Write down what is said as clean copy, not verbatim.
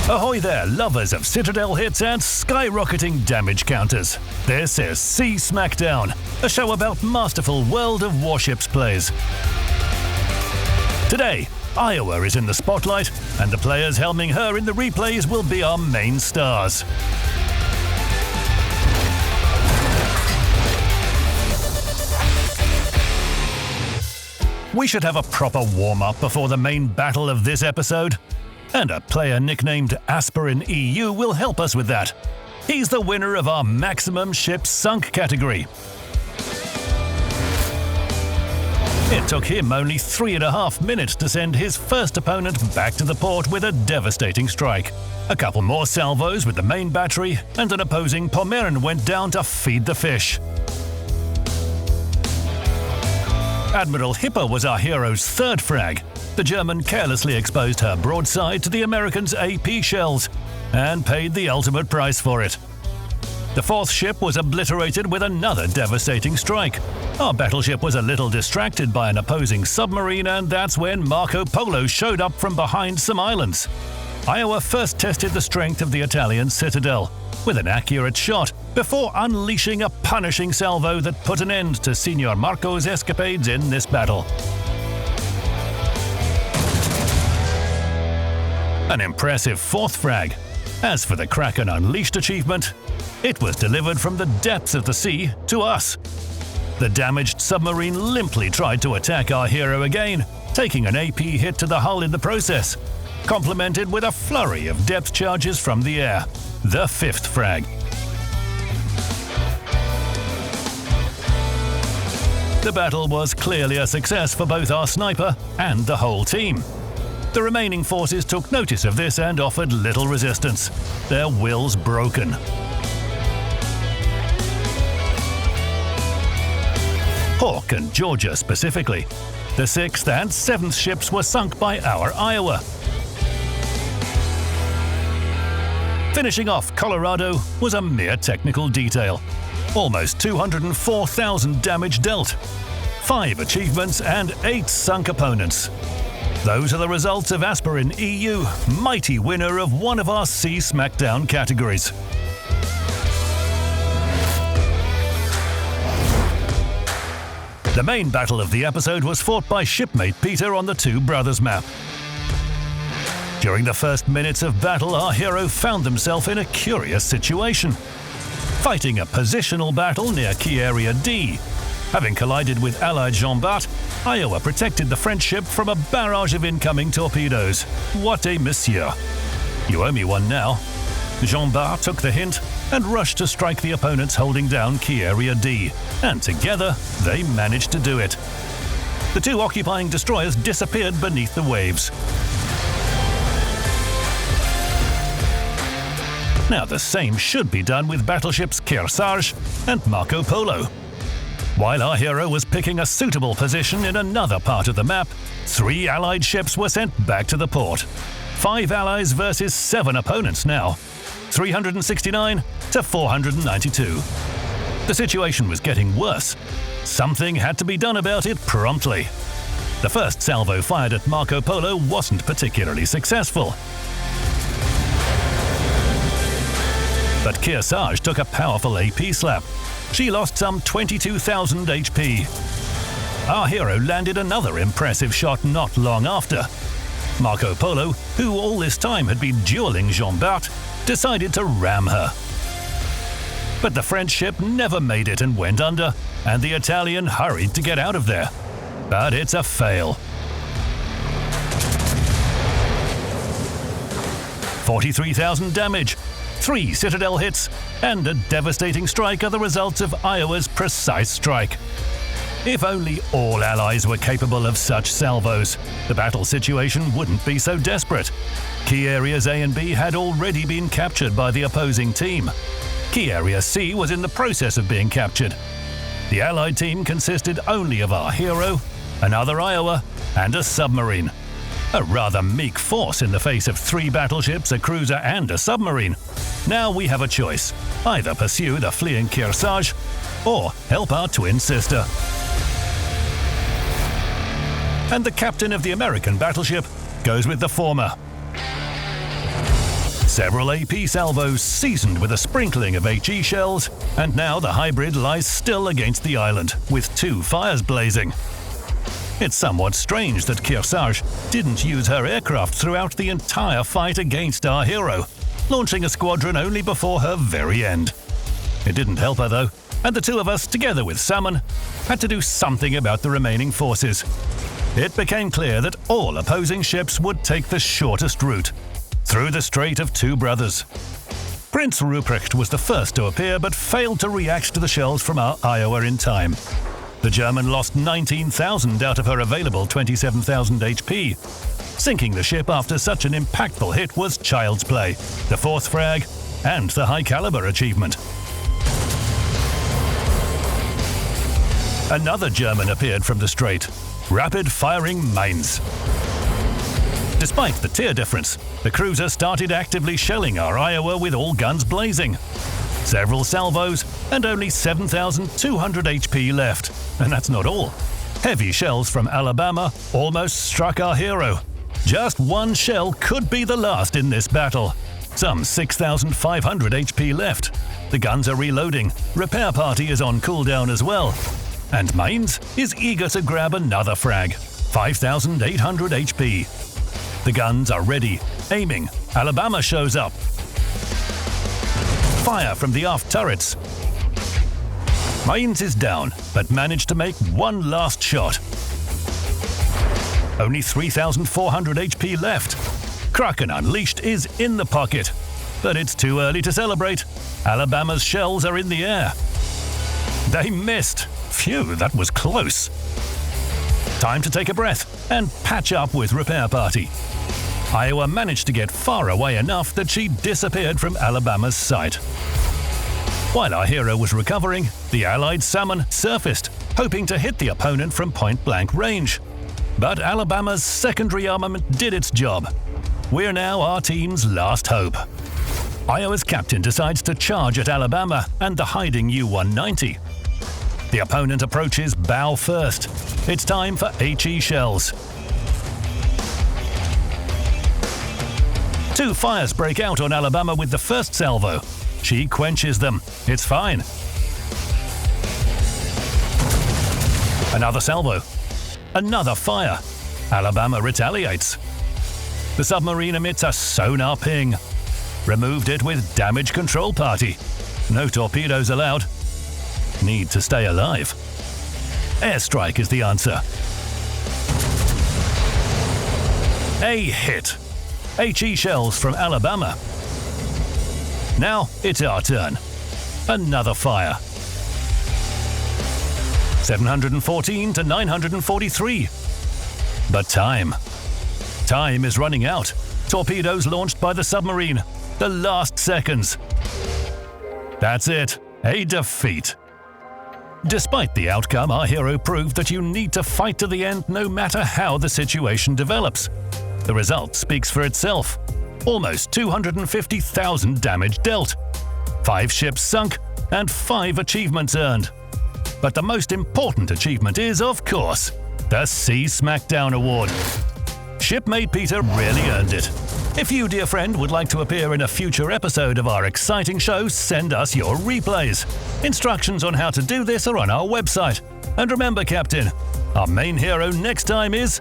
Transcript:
Ahoy there, lovers of Citadel hits and skyrocketing damage counters. This is Sea Smackdown, a show about masterful World of Warships plays. Today, Iowa is in the spotlight, and the players helming her in the replays will be our main stars. We should have a proper warm-up before the main battle of this episode. And a player nicknamed Aspirin EU will help us with that. He's the winner of our Maximum Ships Sunk category. It took him only 3.5 minutes to send his first opponent back to the port with a devastating strike. A couple more salvos with the main battery, and an opposing Pomeran went down to feed the fish. Admiral Hipper was our hero's third frag. The German carelessly exposed her broadside to the Americans' AP shells and paid the ultimate price for it. The fourth ship was obliterated with another devastating strike. Our battleship was a little distracted by an opposing submarine, and that's when Marco Polo showed up from behind some islands. Iowa first tested the strength of the Italian citadel with an accurate shot before unleashing a punishing salvo that put an end to Signor Marco's escapades in this battle. An impressive fourth frag. As for the Kraken Unleashed achievement, it was delivered from the depths of the sea to us. The damaged submarine limply tried to attack our hero again, taking an AP hit to the hull in the process, complemented with a flurry of depth charges from the air. The fifth frag. The battle was clearly a success for both our sniper and the whole team. The remaining forces took notice of this and offered little resistance, their wills broken. Hawk and Georgia specifically. The 6th and 7th ships were sunk by our Iowa. Finishing off Colorado was a mere technical detail. Almost 204,000 damage dealt. 5 achievements and 8 sunk opponents. Those are the results of Aspirin EU, mighty winner of one of our Sea Smackdown categories. The main battle of the episode was fought by shipmate Peter on the Two Brothers map. During the first minutes of battle, our hero found himself in a curious situation. Fighting a positional battle near Key Area D. Having collided with Allied Jean Bart, Iowa protected the French ship from a barrage of incoming torpedoes. What a monsieur! You owe me one now. Jean Bart took the hint and rushed to strike the opponents holding down Key Area D, and together they managed to do it. The two occupying destroyers disappeared beneath the waves. Now the same should be done with battleships Kearsarge and Marco Polo. While our hero was picking a suitable position in another part of the map, 3 Allied ships were sent back to the port. 5 allies versus 7 opponents now. 369 to 492. The situation was getting worse. Something had to be done about it promptly. The first salvo fired at Marco Polo wasn't particularly successful. But Kearsarge took a powerful AP slap. She lost some 22,000 HP. Our hero landed another impressive shot not long after. Marco Polo, who all this time had been dueling Jean Bart, decided to ram her. But the French ship never made it and went under, and the Italian hurried to get out of there. But it's a fail. 43,000 damage. 3 Citadel hits and a devastating strike are the results of Iowa's precise strike. If only all allies were capable of such salvos, the battle situation wouldn't be so desperate. Key Areas A and B had already been captured by the opposing team. Key Area C was in the process of being captured. The Allied team consisted only of our hero, another Iowa, and a submarine. A rather meek force in the face of 3 battleships, a cruiser, and a submarine. Now we have a choice. Either pursue the fleeing Kearsarge, or help our twin sister. And the captain of the American battleship goes with the former. several AP salvos seasoned with a sprinkling of HE shells, and now the hybrid lies still against the island, with 2 fires blazing. It's somewhat strange that Kearsarge didn't use her aircraft throughout the entire fight against our hero, launching a squadron only before her very end. It didn't help her though, and the two of us, together with Salmon, had to do something about the remaining forces. It became clear that all opposing ships would take the shortest route, through the Strait of Two Brothers. Prince Ruprecht was the first to appear but failed to react to the shells from our Iowa in time. The German lost 19,000 out of her available 27,000 HP. Sinking the ship after such an impactful hit was child's play, the 4th frag, and the high caliber achievement. Another German appeared from the strait, rapid-firing Mainz. Despite the tier difference, the cruiser started actively shelling our Iowa with all guns blazing. Several salvos and only 7,200 HP left. And that's not all. Heavy shells from Alabama almost struck our hero. Just one shell could be the last in this battle. Some 6,500 HP left. The guns are reloading. Repair party is on cooldown as well. And Mainz is eager to grab another frag. 5,800 HP. The guns are ready, aiming. Alabama shows up. Fire from the aft turrets. Mainz is down, but managed to make one last shot. Only 3,400 HP left. Kraken Unleashed is in the pocket, but it's too early to celebrate. Alabama's shells are in the air. They missed. Phew, that was close. Time to take a breath and patch up with Repair Party. Iowa managed to get far away enough that she disappeared from Alabama's sight. While our hero was recovering, the Allied Salmon surfaced, hoping to hit the opponent from point-blank range. But Alabama's secondary armament did its job. We're now our team's last hope. Iowa's captain decides to charge at Alabama and the hiding U-190. The opponent approaches bow first. It's time for HE shells. 2 fires break out on Alabama with the first salvo. She quenches them. It's fine. Another salvo. Another fire. Alabama retaliates. The submarine emits a sonar ping. Removed it with damage control party. No torpedoes allowed. Need to stay alive. Airstrike is the answer. A hit. HE shells from Alabama. Now it's our turn. Another fire. 714 to 943. But time is running out. Torpedoes launched by the submarine. The last seconds. That's it. A defeat. Despite the outcome, our hero proved that you need to fight to the end no matter how the situation develops. The result speaks for itself. Almost 250,000 damage dealt, 5 ships sunk, and 5 achievements earned. But the most important achievement is, of course, the Sea Smackdown award. Shipmate Peter really earned it. If you, dear friend, would like to appear in a future episode of our exciting show, send us your replays. Instructions on how to do this are on our website. And remember, Captain, our main hero next time is